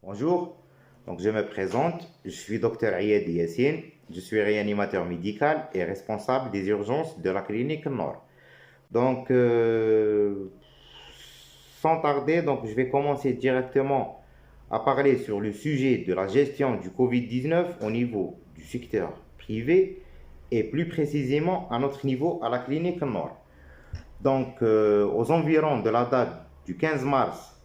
Bonjour, donc je me présente, je suis docteur Ayed Yassine, je suis réanimateur médical et responsable des urgences de la clinique Nord. Donc, sans tarder, donc je vais commencer directement à parler sur le sujet de la gestion du Covid-19 au niveau du secteur privé et plus précisément à notre niveau à la clinique Nord. Donc, aux environs de la date du 15 mars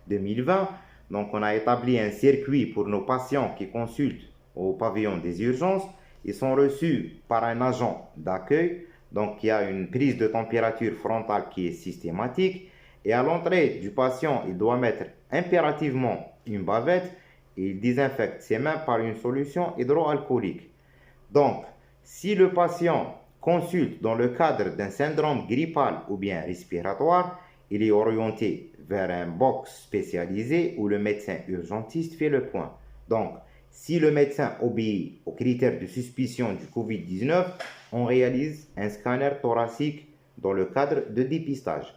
2020, donc on a établi un circuit pour nos patients qui consultent au pavillon des urgences. Ils sont reçus par un agent d'accueil. Donc, il y a une prise de température frontale qui est systématique. Et à l'entrée du patient, il doit mettre impérativement une bavette et il désinfecte ses mains par une solution hydroalcoolique. Donc, si le patient consulte dans le cadre d'un syndrome grippal ou bien respiratoire, il est orienté vers un box spécialisé où le médecin urgentiste fait le point. Donc, si le médecin obéit aux critères de suspicion du Covid-19, on réalise un scanner thoracique dans le cadre de dépistage.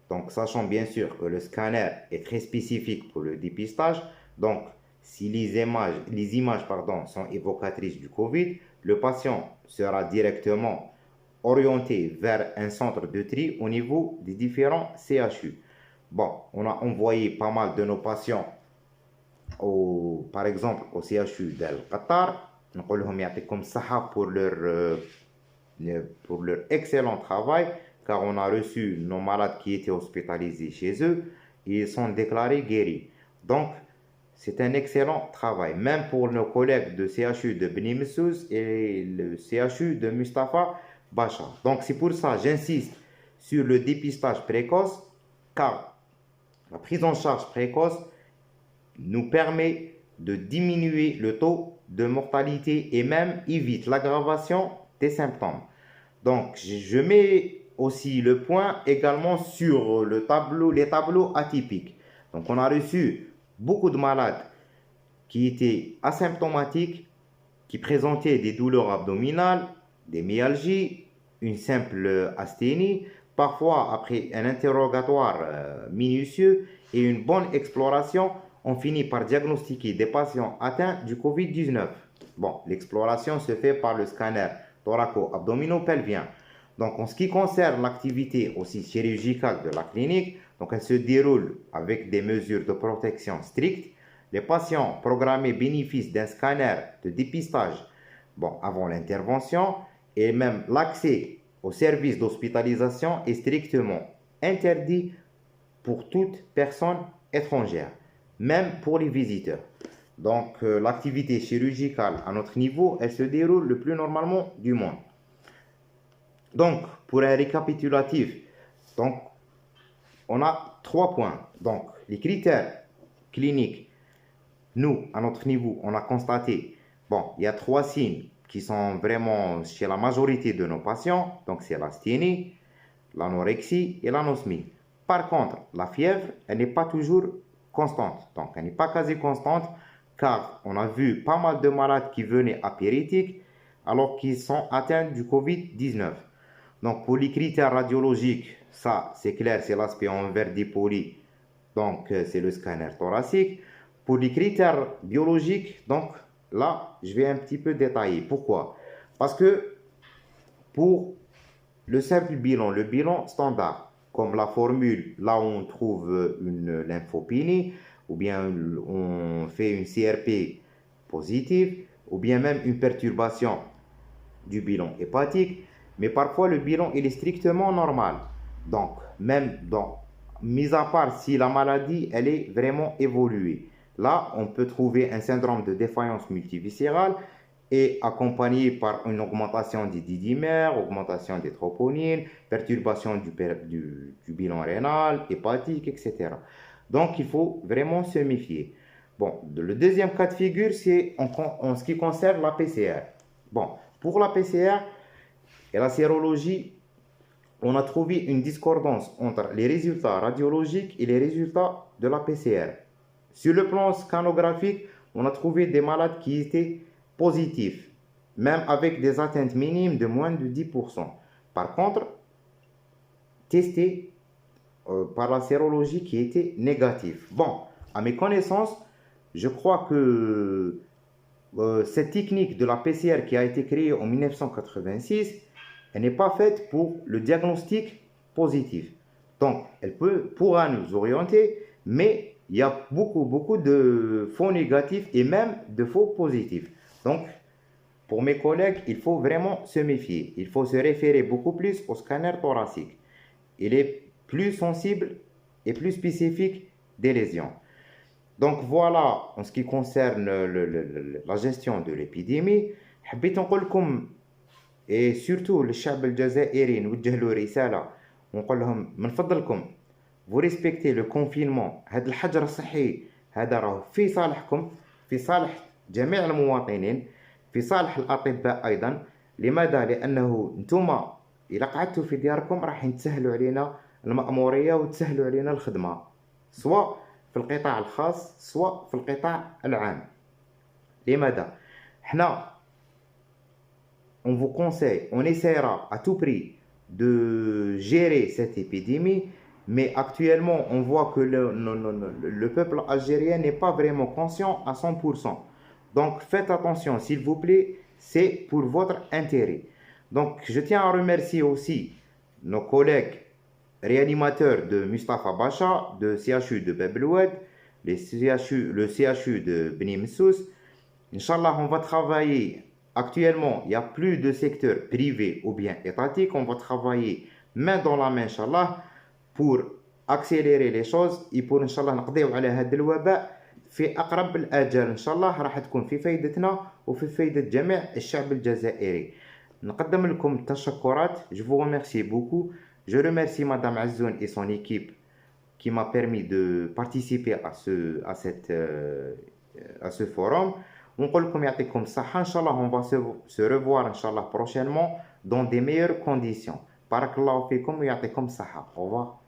Donc, sachant bien sûr que le scanner est très spécifique pour le dépistage, donc si les images sont évocatrices du Covid, le patient sera directement orienté vers un centre de tri au niveau des différents CHU. Bon, on a envoyé pas mal de nos patients par exemple au CHU d'Al Qatar. نقول لهم يعطيكم الصحة pour leur excellent travail, car on a reçu nos malades qui étaient hospitalisés chez eux et ils sont déclarés guéris. Donc, c'est un excellent travail, même pour nos collègues de CHU de Beni Messous et le CHU de Mustafa Bacha. Donc, c'est pour ça que j'insiste sur le dépistage précoce, car la prise en charge précoce nous permet de diminuer le taux de mortalité et même évite l'aggravation des symptômes. Donc, je mets aussi le point également sur les tableaux atypiques. Donc, on a reçu beaucoup de malades qui étaient asymptomatiques, qui présentaient des douleurs abdominales, des myalgies, une simple asthénie. Parfois, après un interrogatoire minutieux et une bonne exploration, on finit par diagnostiquer des patients atteints du Covid-19. Bon, l'exploration se fait par le scanner thoraco-abdominopelvien. Donc, en ce qui concerne l'activité aussi chirurgicale de la clinique, donc elle se déroule avec des mesures de protection strictes. Les patients programmés bénéficient d'un scanner de dépistage avant l'intervention et même l'accès au service d'hospitalisation est strictement interdit pour toute personne étrangère, même pour les visiteurs. Donc, l'activité chirurgicale à notre niveau, elle se déroule le plus normalement du monde. Donc, pour un récapitulatif, donc, on a 3 points. Donc, les critères cliniques, nous, à notre niveau, on a constaté, il y a 3 signes qui sont vraiment chez la majorité de nos patients. Donc, c'est l'asthénie, l'anorexie et l'anosmie. Par contre, la fièvre, elle n'est pas toujours constante. Donc, elle n'est pas quasi constante, car on a vu pas mal de malades qui venaient apéritifs alors qu'ils sont atteints du Covid-19. Donc, pour les critères radiologiques, ça, c'est clair, c'est l'aspect en verre dipoli. Donc, c'est le scanner thoracique. Pour les critères biologiques, donc, là, je vais un petit peu détailler. Pourquoi? Parce que pour le simple bilan, le bilan standard, comme la formule, là où on trouve une lymphopénie, ou bien on fait une CRP positive, ou bien même une perturbation du bilan hépatique, mais parfois le bilan il est strictement normal. Donc, mis à part si la maladie elle est vraiment évoluée, là on peut trouver un syndrome de défaillance multiviscérale et accompagné par une augmentation des didymères, augmentation des troponines, perturbation du bilan rénal, hépatique, etc. Donc il faut vraiment se méfier. Bon, le deuxième cas de figure, c'est en ce qui concerne la PCR. Bon, pour la PCR et la sérologie, on a trouvé une discordance entre les résultats radiologiques et les résultats de la PCR. Sur le plan scanographique, on a trouvé des malades qui étaient positifs, même avec des atteintes minimes de moins de 10%. Par contre, testés par la sérologie qui était négative. Bon, à mes connaissances, Je crois que cette technique de la PCR qui a été créée en 1986, elle n'est pas faite pour le diagnostic positif. Donc, pourra nous orienter, mais il y a beaucoup de faux négatifs et même de faux positifs. Donc, pour mes collègues, il faut vraiment se méfier. Il faut se référer beaucoup plus au scanner thoracique. Il est plus sensible et plus spécifique des lésions. Donc voilà, en ce qui concerne la gestion de l'épidémie, حبيت نقول لكم et surtout للشعب الجزائري نوجه له رسالة ونقول لهم من فضلكم vous respectez le confinement. هذا الحجر الصحي هذا راه في صالحكم، في صالح جميع المواطنين، في صالح الأطباء أيضا. لماذا؟ لأنه نتوما إذا قعدتوا في دياركم راح يتسهلوا علينا المأمورية وتسهلوا علينا الخدمة، سواء في القطاع الخاص سواء في القطاع العام. لماذا؟ حنا on vous conseille, on essaiera à tout prix de gérer cette épidémie, mais actuellement on voit que le peuple algérien n'est pas vraiment conscient à 100%. Donc faites attention s'il vous plaît, c'est pour votre intérêt. Donc je tiens à remercier aussi nos collègues réanimateurs de Mustapha Bacha, de CHU de Bab El Oued, le CHU de Beni Messous. Inch'Allah, on va travailler. Actuellement, il n'y a plus de secteur privé ou bien étatique. On va travailler main dans la main, Inch'Allah, pour accélérer les choses et pour Inch'Allah نقضيو على هذا الوباء في أقرب الآجال. إن شاء الله راح تكون في فايدتنا وفي فايدة جميع الشعب الجزائري. نقدم لكم التشكرات. Je vous remercie beaucoup. Je remercie Madame Azzoun et son équipe qui m'a permis de participer à ce forum. ونقول لكم يعطيكم الصحة. إن شاء الله on va se revoir إن شاء الله prochainement dans des meilleures conditions. بارك الله فيكم ويعطيكم الصحة. Au revoir.